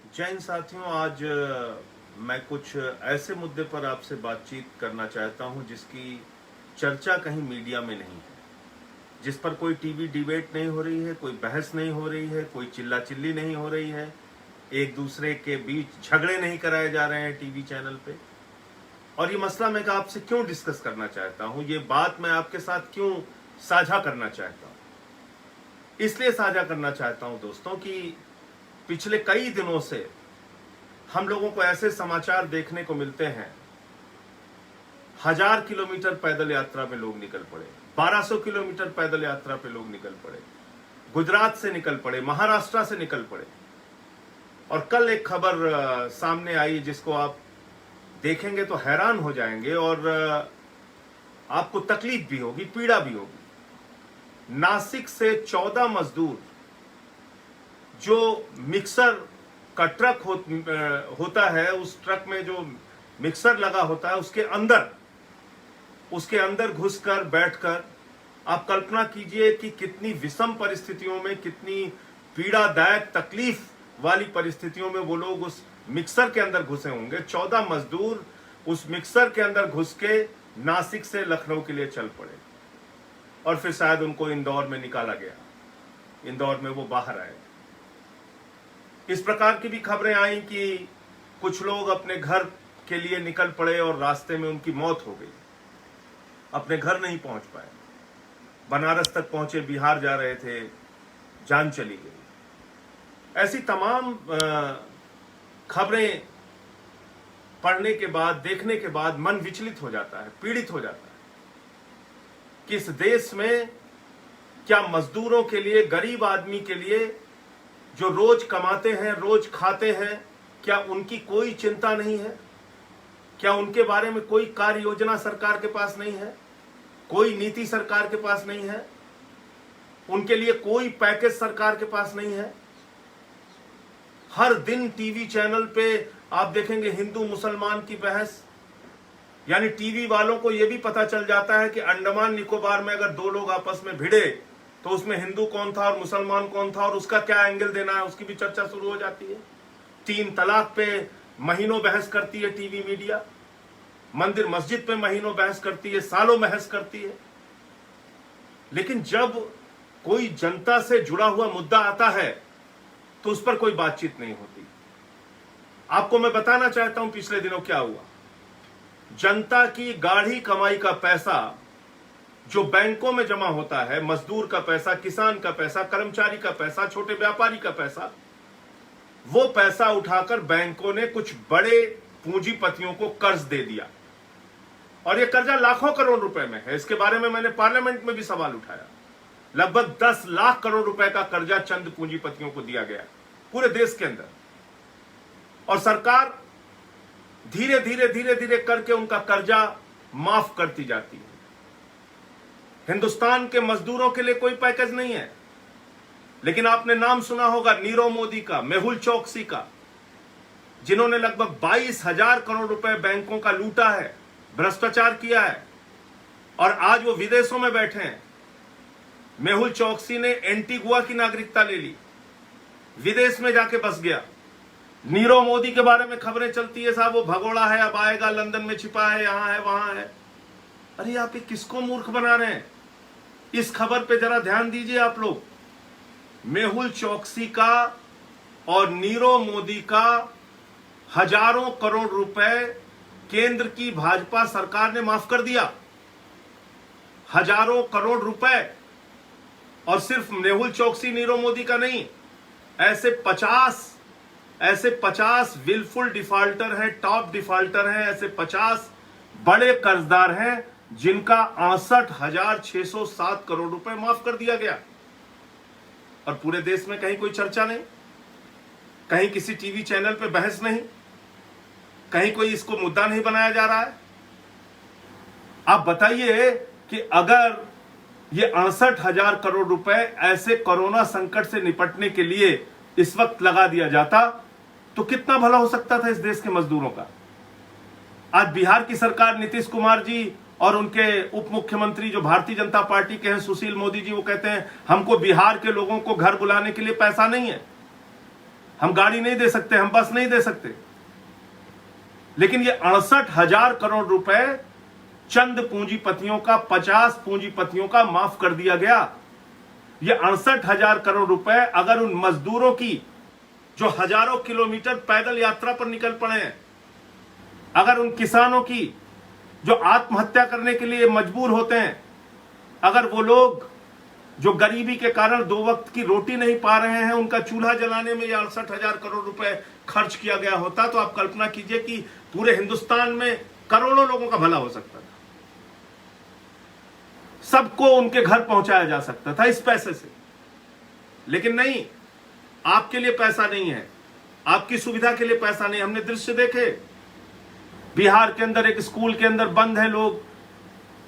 जय हिंद साथियों। आज मैं कुछ ऐसे मुद्दे पर आपसे बातचीत करना चाहता हूं जिसकी चर्चा कहीं मीडिया में नहीं है, जिस पर कोई टीवी डिबेट नहीं हो रही है, कोई बहस नहीं हो रही है, कोई चिल्ला चिल्ली नहीं हो रही है, एक दूसरे के बीच झगड़े नहीं कराए जा रहे हैं टीवी चैनल पे। और ये मसला मैं आपसे क्यों डिस्कस करना चाहता हूं, ये बात मैं आपके साथ क्यों साझा करना चाहता हूं, इसलिए साझा करना चाहता हूं दोस्तों कि पिछले कई दिनों से हम लोगों को ऐसे समाचार देखने को मिलते हैं, 1000 किलोमीटर पैदल यात्रा में लोग निकल पड़े, 1200 किलोमीटर पैदल यात्रा पे लोग निकल पड़े, गुजरात से निकल पड़े, महाराष्ट्र से निकल पड़े। और कल एक खबर सामने आई जिसको आप देखेंगे तो हैरान हो जाएंगे और आपको तकलीफ भी होगी, पीड़ा भी होगी। नासिक से 14 मजदूर जो मिक्सर का ट्रक होता है, उस ट्रक में जो मिक्सर लगा होता है उसके अंदर घुसकर बैठकर आप कल्पना कीजिए कि कितनी विषम परिस्थितियों में, कितनी पीड़ादायक तकलीफ वाली परिस्थितियों में वो लोग उस मिक्सर के अंदर घुसे होंगे। 14 मजदूर उस मिक्सर के अंदर घुस के नासिक से लखनऊ के लिए चल पड़े और फिर शायद उनको इंदौर में निकाला गया, इंदौर में वो बाहर आए। इस प्रकार की भी खबरें आई कि कुछ लोग अपने घर के लिए निकल पड़े और रास्ते में उनकी मौत हो गई, अपने घर नहीं पहुंच पाए, बनारस तक पहुंचे, बिहार जा रहे थे, जान चली गई। ऐसी तमाम खबरें पढ़ने के बाद, देखने के बाद मन विचलित हो जाता है, पीड़ित हो जाता है कि इस देश में क्या मजदूरों के लिए, गरीब आदमी के लिए जो रोज कमाते हैं, रोज खाते हैं, क्या उनकी कोई चिंता नहीं है? क्या उनके बारे में कोई कार्य योजना सरकार के पास नहीं है? कोई नीति सरकार के पास नहीं है? उनके लिए कोई पैकेज सरकार के पास नहीं है? हर दिन टीवी चैनल पे आप देखेंगे हिंदू मुसलमान की बहस, यानी टीवी वालों को यह भी पता चल जाता है कि अंडमान निकोबार में अगर दो लोग आपस में भिड़े तो उसमें हिंदू कौन था और मुसलमान कौन था और उसका क्या एंगल देना है, उसकी भी चर्चा शुरू हो जाती है। 3 तलाक पे महीनों बहस करती है टीवी मीडिया, मंदिर मस्जिद पे महीनों बहस करती है, सालों बहस करती है। लेकिन जब कोई जनता से जुड़ा हुआ मुद्दा आता है तो उस पर कोई बातचीत नहीं होती। आपको मैं बताना चाहता हूं पिछले दिनों क्या हुआ। जनता की गाढ़ी कमाई का पैसा जो बैंकों में जमा होता है, मजदूर का पैसा, किसान का पैसा, कर्मचारी का पैसा, छोटे व्यापारी का पैसा, वो पैसा उठाकर बैंकों ने कुछ बड़े पूंजीपतियों को कर्ज दे दिया और ये कर्जा लाखों करोड़ रुपए में है। इसके बारे में मैंने पार्लियामेंट में भी सवाल उठाया। लगभग 10 लाख करोड़ रुपए का कर्जा चंद पूंजीपतियों को दिया गया पूरे देश के अंदर, और सरकार धीरे धीरे करके उनका कर्जा माफ करती जाती है। हिंदुस्तान के मजदूरों के लिए कोई पैकेज नहीं है। लेकिन आपने नाम सुना होगा नीरव मोदी का, मेहुल चोकसी का, जिन्होंने लगभग 22,000 करोड़ रुपए बैंकों का लूटा है, भ्रष्टाचार किया है, और आज वो विदेशों में बैठे हैं। मेहुल चोकसी ने एंटीगुआ की नागरिकता ले ली, विदेश में जाके बस गया। नीरव मोदी के बारे में खबरें चलती है, साहब वो भगोड़ा है, अब आएगा, लंदन में छिपा है, यहां है, वहां है। अरे आप ये किसको मूर्ख बना रहे हैं? इस खबर पे जरा ध्यान दीजिए आप लोग। मेहुल चोकसी का और नीरव मोदी का हजारों करोड़ रुपए केंद्र की भाजपा सरकार ने माफ कर दिया, हजारों करोड़ रुपए। और सिर्फ मेहुल चोकसी, नीरव मोदी का नहीं, ऐसे 50 विलफुल डिफॉल्टर हैं, टॉप डिफॉल्टर हैं, ऐसे 50 बड़े कर्जदार हैं जिनका 68,607 करोड़ रुपए माफ कर दिया गया। और पूरे देश में कहीं कोई चर्चा नहीं, कहीं किसी टीवी चैनल पे बहस नहीं, कहीं कोई इसको मुद्दा नहीं बनाया जा रहा है। आप बताइए कि अगर ये 68,000 करोड़ रुपए ऐसे कोरोना संकट से निपटने के लिए इस वक्त लगा दिया जाता तो कितना भला हो सकता था इस देश के मजदूरों का। आज बिहार की सरकार, नीतीश कुमार जी और उनके उप मुख्यमंत्री जो भारतीय जनता पार्टी के हैं, सुशील मोदी जी, वो कहते हैं हमको बिहार के लोगों को घर बुलाने के लिए पैसा नहीं है। हम गाड़ी नहीं दे सकते, हम बस नहीं दे सकते, लेकिन ये 68,000 करोड़ रुपए चंद पूंजीपतियों का, 50 पूंजीपतियों का माफ कर दिया गया। ये 68,000 करोड़ रुपए अगर उन मजदूरों की जो हजारों किलोमीटर पैदल यात्रा पर निकल पड़े हैं, अगर उन किसानों की जो आत्महत्या करने के लिए मजबूर होते हैं, अगर वो लोग जो गरीबी के कारण 2 वक्त की रोटी नहीं पा रहे हैं, उनका चूल्हा जलाने में ये 68,000 करोड़ रुपए खर्च किया गया होता, तो आप कल्पना कीजिए कि पूरे हिंदुस्तान में करोड़ों लोगों का भला हो सकता था, सबको उनके घर पहुंचाया जा सकता था इस पैसे से। लेकिन नहीं, आपके लिए पैसा नहीं है, आपकी सुविधा के लिए पैसा नहीं। हमने दृश्य देखे, बिहार के अंदर एक स्कूल के अंदर बंद है लोग,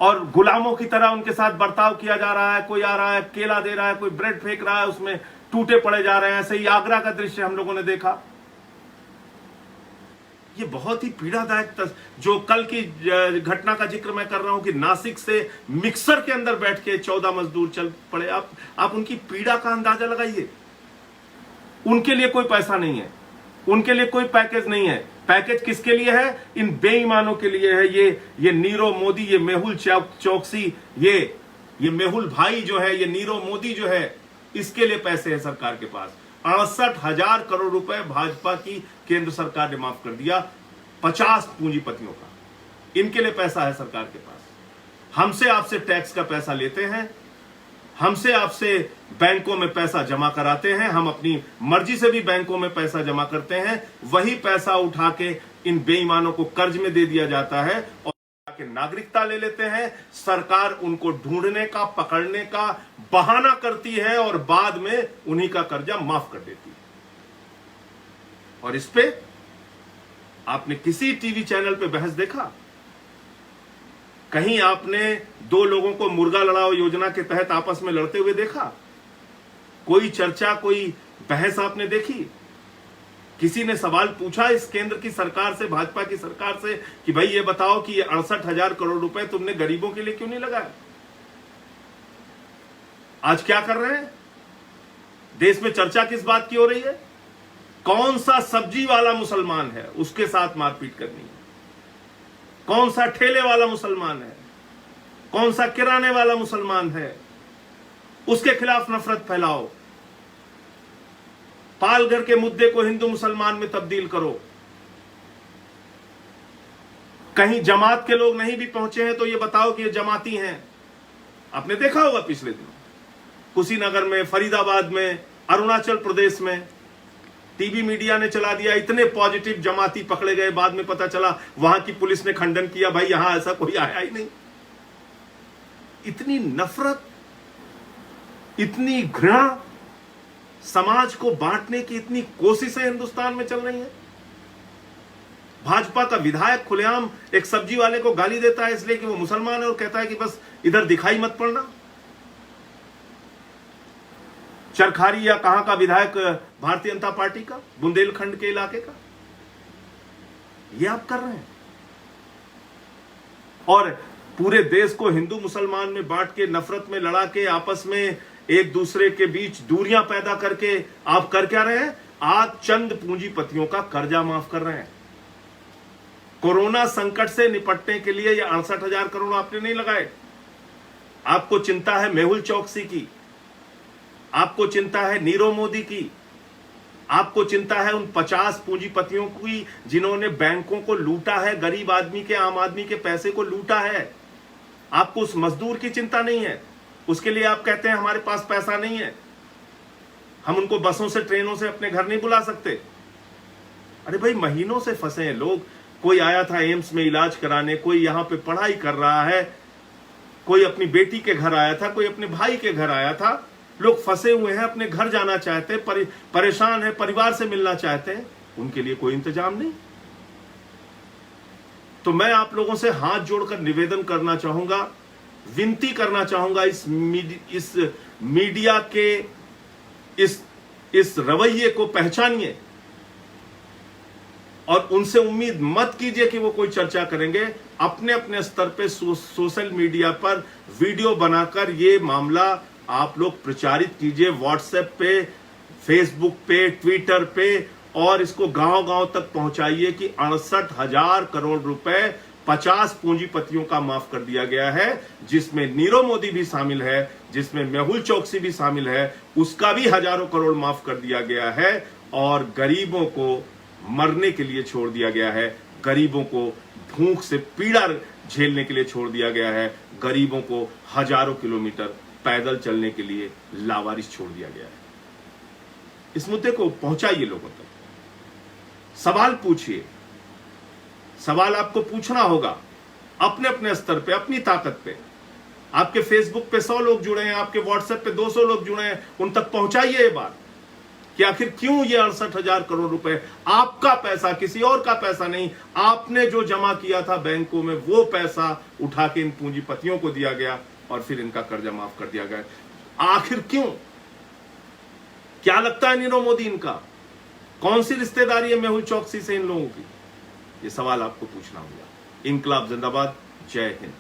और गुलामों की तरह उनके साथ बर्ताव किया जा रहा है। कोई आ रहा है, केला दे रहा है, कोई ब्रेड फेंक रहा है, उसमें टूटे पड़े जा रहे हैं। ऐसे ही आगरा का दृश्य हम लोगों ने देखा। ये बहुत ही पीड़ादायक जो कल की घटना का जिक्र मैं कर रहा हूं कि नासिक से मिक्सर के अंदर बैठ के 14 मजदूर चल पड़े। आप उनकी पीड़ा का अंदाजा लगाइए। उनके लिए कोई पैसा नहीं है, उनके लिए कोई पैकेज नहीं है। पैकेज किसके लिए है? इन बेईमानों के लिए है। ये नीरव मोदी, ये मेहुल चौकसी, ये मेहुल भाई जो है, ये नीरव मोदी जो है, इसके लिए पैसे है सरकार के पास। 68,000 करोड़ रुपए भाजपा की केंद्र सरकार ने माफ कर दिया 50 पूंजीपतियों का। इनके लिए पैसा है सरकार के पास। हमसे आपसे टैक्स का पैसा लेते हैं, हमसे आपसे बैंकों में पैसा जमा कराते हैं, हम अपनी मर्जी से भी बैंकों में पैसा जमा करते हैं। वही पैसा उठा के इन बेईमानों को कर्ज में दे दिया जाता है और नागरिकता ले लेते हैं। सरकार उनको ढूंढने का, पकड़ने का बहाना करती है और बाद में उन्हीं का कर्जा माफ कर देती है। और इस पे आपने किसी टीवी चैनल पे बहस देखा? कहीं आपने 2 लोगों को मुर्गा लड़ाओ योजना के तहत आपस में लड़ते हुए देखा? कोई चर्चा, कोई बहस आपने देखी? किसी ने सवाल पूछा इस केंद्र की सरकार से, भाजपा की सरकार से, कि भाई ये बताओ कि ये 68,000 करोड़ रुपए तुमने गरीबों के लिए क्यों नहीं लगाया? आज क्या कर रहे हैं? देश में चर्चा किस बात की हो रही है? कौन सा सब्जी वाला मुसलमान है उसके साथ मारपीट करनी है, कौन सा ठेले वाला मुसलमान है, कौन सा किराने वाला मुसलमान है, उसके खिलाफ नफरत फैलाओ। पालघर के मुद्दे को हिंदू मुसलमान में तब्दील करो। कहीं जमात के लोग नहीं भी पहुंचे हैं तो ये बताओ कि ये जमाती हैं। आपने देखा होगा पिछले दिनों कुशीनगर में, फरीदाबाद में, अरुणाचल प्रदेश में टीवी मीडिया ने चला दिया। इतने पॉजिटिव जमाती पकड़े गए, बाद में पता चला वहां की पुलिस ने खंडन किया, भाई यहां ऐसा कोई आया ही नहीं। इतनी नफरत, इतनी घृणा, समाज को बांटने की इतनी कोशिशें हिंदुस्तान में चल रही हैं। भाजपा का विधायक खुलेआम एक सब्जी वाले को गाली देता है इसलिए कि वो मुसलमान है और कहता है कि बस इधर दिखाई मत पड़ना। चरखारी या कहां का विधायक भारतीय जनता पार्टी का, बुंदेलखंड के इलाके का, ये आप कर रहे हैं। और पूरे देश को हिंदू मुसलमान में बांट के, नफरत में लड़ा के, आपस में एक दूसरे के बीच दूरियां पैदा करके आप कर क्या रहे हैं? आप चंद पूंजीपतियों का कर्जा माफ कर रहे हैं। कोरोना संकट से निपटने के लिए ये 68,000 करोड़ आपने नहीं लगाए। आपको चिंता है मेहुल चौकसी की, आपको चिंता है नीरव मोदी की, आपको चिंता है उन 50 पूंजीपतियों की जिन्होंने बैंकों को लूटा है, गरीब आदमी के, आम आदमी के पैसे को लूटा है। आपको उस मजदूर की चिंता नहीं है। उसके लिए आप कहते हैं हमारे पास पैसा नहीं है, हम उनको बसों से, ट्रेनों से अपने घर नहीं बुला सकते। अरे भाई, महीनों से फंसे हैं लोग। कोई आया था एम्स में इलाज कराने, कोई यहां पे पढ़ाई कर रहा है, कोई अपनी बेटी के घर आया था, कोई अपने भाई के घर आया था। लोग फंसे हुए हैं, अपने घर जाना चाहते हैं, परेशान है, परिवार से मिलना चाहते हैं, उनके लिए कोई इंतजाम नहीं। तो मैं आप लोगों से हाथ जोड़कर निवेदन करना चाहूंगा, विनती करना चाहूंगा, इस मीडिया के इस रवैये को पहचानिए और उनसे उम्मीद मत कीजिए कि वो कोई चर्चा करेंगे। अपने अपने स्तर पे सोशल मीडिया पर वीडियो बनाकर ये मामला आप लोग प्रचारित कीजिए, व्हाट्सएप पे, फेसबुक पे, ट्विटर पे, और इसको गांव-गांव तक पहुंचाइए कि 68,000 करोड़ रुपए 50 पूंजीपतियों का माफ कर दिया गया है, जिसमें नीरव मोदी भी शामिल है, जिसमें मेहुल चोकसी भी शामिल है, उसका भी हजारों करोड़ माफ कर दिया गया है, और गरीबों को मरने के लिए छोड़ दिया गया है, गरीबों को भूख से पीड़ा झेलने के लिए छोड़ दिया गया है, गरीबों को हजारों किलोमीटर पैदल चलने के लिए लावारिस छोड़ दिया गया है। इस मुद्दे को पहुंचाइए लोगों तक, सवाल पूछिए, सवाल आपको पूछना होगा अपने अपने स्तर पे, अपनी ताकत पे। आपके फेसबुक पे 100 लोग जुड़े हैं, आपके व्हाट्सएप पे 200 लोग जुड़े हैं, उन तक पहुंचाइए ये बात कि आखिर क्यों ये 68,000 करोड़ रुपए आपका पैसा, किसी और का पैसा नहीं, आपने जो जमा किया था बैंकों में वो पैसा उठा के इन पूंजीपतियों को दिया गया और फिर इनका कर्जा माफ कर दिया गया। आखिर क्यों? क्या लगता है नीरव मोदी इनका? कौन सी रिश्तेदारी है मेहुल चोकसी से इन लोगों की? ये सवाल आपको पूछना होगा। इंकलाब जिंदाबाद, जय हिंद।